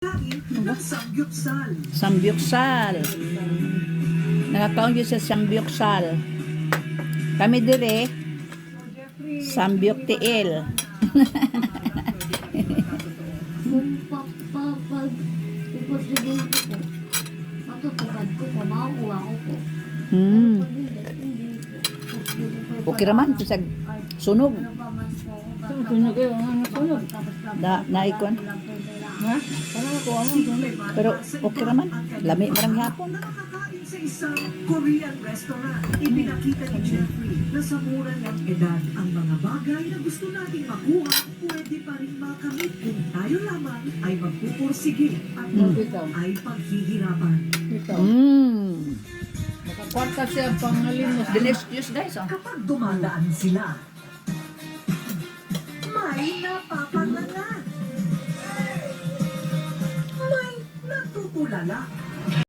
ng samgyupsal. Sambyuksal. Nakakaon yun sa sambyuksal. Kami dire, sambyuk tiil. Kung pag iposible ko po, matutupad ko po, makukuha ko po. Hmm. Pag hindi po. Okay raman, pisag sunog. Ano pa man po ako, Sunog kayo, ano sunog? Naikon. Ha? Parang ako ang sunog. Pero okay raman. Lami marang hapon. Nakakain sa isang Korean restaurant. Ipinakita ni Jeffrey na sa mura niyang edad ang mga bagay na gusto nating makuha, pwede pa rin makamit kung tayo lamang ay magpupursige at ay paghihirapan. Ito. Nakakwarta siya pangalimos. Delicious guys. Oh. Kapag dumadaan sila, may napapangalan. May natutulala.